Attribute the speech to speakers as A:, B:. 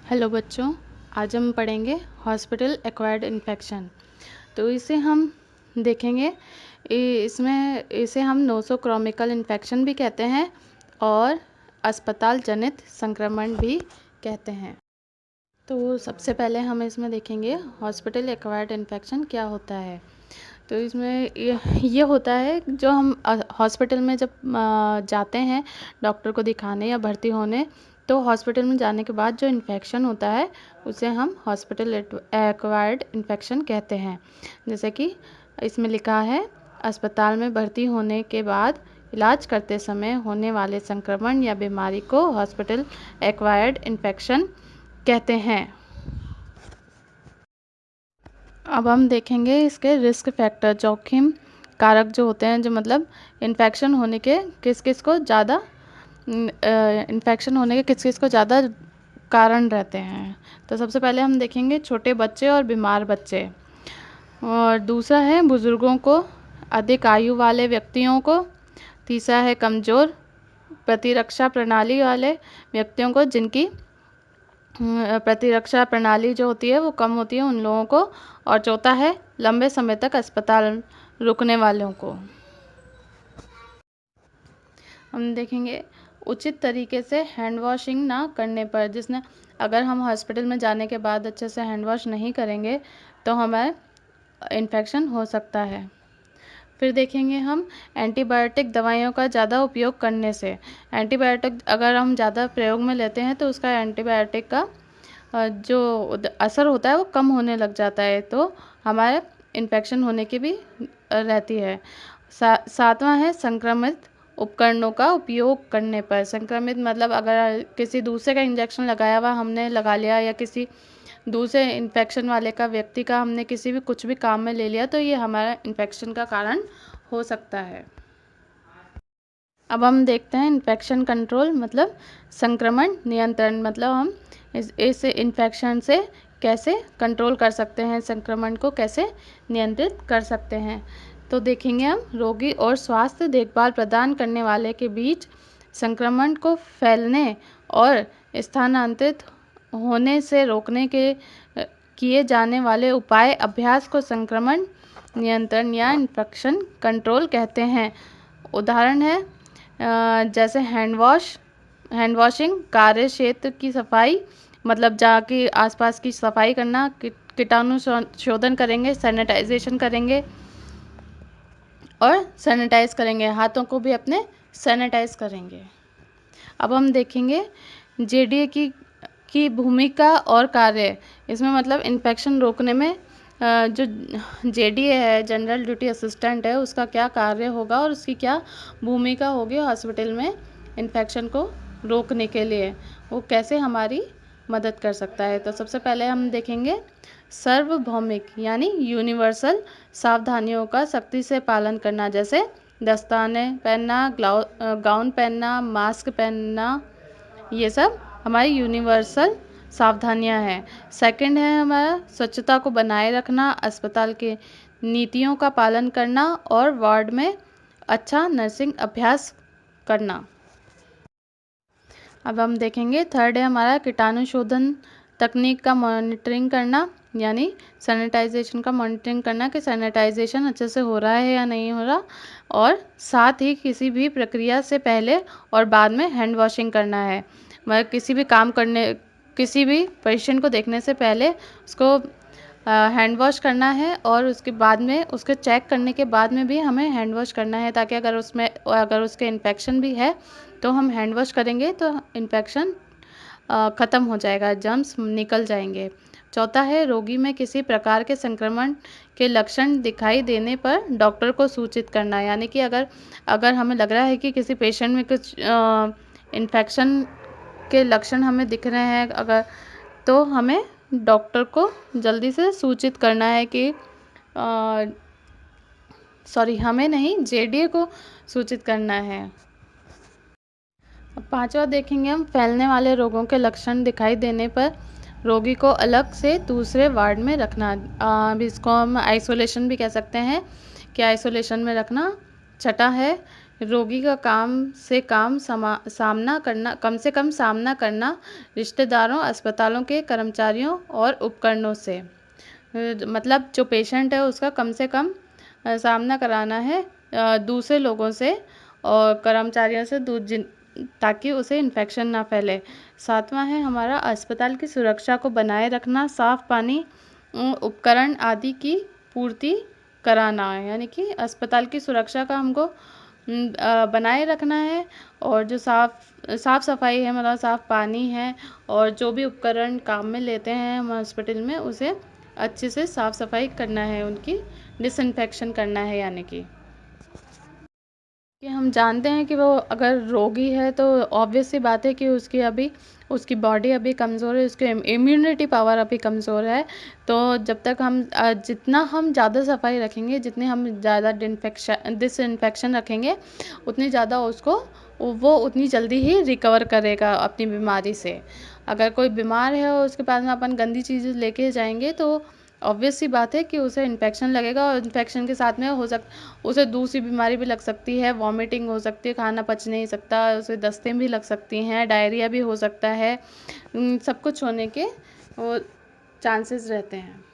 A: Hello बच्चों, आज हम पढ़ेंगे हॉस्पिटल एक्वायर्ड इन्फेक्शन। तो इसे हम देखेंगे। इसमें इसे हम नोसोक्रोमिकल इन्फेक्शन भी कहते हैं और अस्पताल जनित संक्रमण भी कहते हैं। तो सबसे पहले हम इसमें देखेंगे हॉस्पिटल एक्वायर्ड इन्फेक्शन क्या होता है। तो इसमें ये होता है जो हम हॉस्पिटल में जब जाते हैं डॉक्टर को दिखाने या भर्ती होने, तो हॉस्पिटल में जाने के बाद जो इन्फेक्शन होता है उसे हम हॉस्पिटल एक्वायर्ड इन्फेक्शन कहते हैं। जैसे कि इसमें लिखा है, अस्पताल में भर्ती होने के बाद इलाज करते समय होने वाले संक्रमण या बीमारी को हॉस्पिटल एक्वायर्ड इन्फेक्शन कहते हैं। अब हम देखेंगे इसके रिस्क फैक्टर, जोखिम कारक जो होते हैं, जो मतलब इन्फेक्शन होने के किस किस को ज़्यादा कारण रहते हैं। तो सबसे पहले हम देखेंगे छोटे बच्चे और बीमार बच्चे, और दूसरा है बुज़ुर्गों को, अधिक आयु वाले व्यक्तियों को, तीसरा है कमज़ोर प्रतिरक्षा प्रणाली वाले व्यक्तियों को, जिनकी प्रतिरक्षा प्रणाली जो होती है वो कम होती है, उन लोगों को, और चौथा है लंबे समय तक अस्पताल रुकने वालों को। हम देखेंगे उचित तरीके से हैंड वॉशिंग ना करने पर, जिसने अगर हम हॉस्पिटल में जाने के बाद अच्छे से हैंड वॉश नहीं करेंगे तो हमें इन्फेक्शन हो सकता है। फिर देखेंगे हम एंटीबायोटिक दवाइयों का ज़्यादा उपयोग करने से। एंटीबायोटिक अगर हम ज़्यादा प्रयोग में लेते हैं तो उसका एंटीबायोटिक का जो असर होता है वो कम होने लग जाता है, तो हमारे इन्फेक्शन होने की भी रहती है। सातवां है संक्रमित उपकरणों का उपयोग करने पर। संक्रमित मतलब अगर किसी दूसरे का इंजेक्शन लगाया हुआ हमने लगा लिया, या किसी दूसरे इन्फेक्शन वाले का व्यक्ति का हमने किसी भी कुछ भी काम में ले लिया, तो ये हमारा इन्फेक्शन का कारण हो सकता है। अब हम देखते हैं इन्फेक्शन कंट्रोल मतलब संक्रमण नियंत्रण, मतलब हम इस इन्फेक्शन से कैसे कंट्रोल कर सकते हैं, संक्रमण को कैसे नियंत्रित कर सकते हैं। तो देखेंगे हम रोगी और स्वास्थ्य देखभाल प्रदान करने वाले के बीच संक्रमण को फैलने और स्थानांतरित होने से रोकने के किए जाने वाले उपाय अभ्यास को संक्रमण नियंत्रण या इन्फेक्शन कंट्रोल कहते हैं। उदाहरण है जैसे हैंड वॉशिंग, कार्य क्षेत्र की सफाई, मतलब जाके आसपास की सफाई करना, कीटाणु शोधन करेंगे, सैनिटाइजेशन करेंगे और सैनिटाइज करेंगे, हाथों को भी अपने सैनिटाइज करेंगे। अब हम देखेंगे जेडीए की भूमिका और कार्य। इसमें मतलब इन्फेक्शन रोकने में जो जेडीए है, जनरल ड्यूटी असिस्टेंट है, उसका क्या कार्य होगा और उसकी क्या भूमिका होगी हॉस्पिटल में इन्फेक्शन को रोकने के लिए, वो कैसे हमारी मदद कर सकता है। तो सबसे पहले हम देखेंगे सार्वभौमिक यानी यूनिवर्सल सावधानियों का सख्ती से पालन करना, जैसे दस्ताने पहनना, गाउन पहनना, मास्क पहनना, ये सब हमारी यूनिवर्सल सावधानियां हैं। सेकंड है हमारा स्वच्छता को बनाए रखना, अस्पताल के नीतियों का पालन करना और वार्ड में अच्छा नर्सिंग अभ्यास करना। अब हम देखेंगे थर्ड है हमारा कीटाणु शोधन तकनीक का मॉनिटरिंग करना, यानी सैनिटाइजेशन का मॉनिटरिंग करना कि सैनिटाइजेशन अच्छे से हो रहा है या नहीं हो रहा, और साथ ही किसी भी प्रक्रिया से पहले और बाद में हैंड वॉशिंग करना है। मतलब किसी भी पेशेंट को देखने से पहले उसको हैंड वॉश करना है, और उसके बाद में उसके चेक करने के बाद में भी हमें हैंड वॉश करना है, ताकि अगर उसके इन्फेक्शन भी है तो हम हैंड वॉश करेंगे तो इन्फेक्शन ख़त्म हो जाएगा, जर्म्स निकल जाएंगे। चौथा है रोगी में किसी प्रकार के संक्रमण के लक्षण दिखाई देने पर डॉक्टर को सूचित करना, यानी कि अगर हमें लग रहा है कि किसी पेशेंट में कुछ इन्फेक्शन के लक्षण हमें दिख रहे हैं, अगर तो हमें डॉक्टर को जल्दी से सूचित करना है कि हमें नहीं, जेडीए को सूचित करना है। पांचवा देखेंगे हम फैलने वाले रोगों के लक्षण दिखाई देने पर रोगी को अलग से दूसरे वार्ड में रखना, इसको हम आइसोलेशन भी कह सकते हैं कि आइसोलेशन में रखना। छठा है रोगी का कम से कम सामना करना रिश्तेदारों, अस्पतालों के कर्मचारियों और उपकरणों से। मतलब जो पेशेंट है उसका कम से कम सामना कराना है दूसरे लोगों से और कर्मचारियों से ताकि उसे इन्फेक्शन ना फैले। 7वां है हमारा अस्पताल की सुरक्षा को बनाए रखना, साफ पानी, उपकरण आदि की पूर्ति कराना है। यानी कि अस्पताल की सुरक्षा का हमको बनाए रखना है और जो साफ सफाई है, मतलब साफ पानी है और जो भी उपकरण काम में लेते हैं हम हॉस्पिटल में, उसे अच्छे से साफ सफाई करना है, उनकी डिसइंफेक्शन करना है। यानी कि हम जानते हैं कि वो अगर रोगी है तो ऑब्वियस सी बात है कि उसकी बॉडी अभी कमज़ोर है, उसकी इम्यूनिटी पावर अभी कमज़ोर है। तो जब तक हम जितना हम ज़्यादा सफाई रखेंगे, जितनी हम ज़्यादा डिसइंफेक्शन रखेंगे, उतनी ज़्यादा वो उतनी जल्दी ही रिकवर करेगा अपनी बीमारी से। अगर कोई बीमार है और उसके पास में अपन गंदी चीज़ें लेके जाएंगे तो ऑब्वियस सी बात है कि उसे इन्फेक्शन लगेगा और इन्फेक्शन के साथ में उसे दूसरी बीमारी भी लग सकती है, वॉमिटिंग हो सकती है, खाना पच नहीं सकता, उसे दस्तें भी लग सकती हैं, डायरिया भी हो सकता है। सब कुछ होने के वो चांसेस रहते हैं।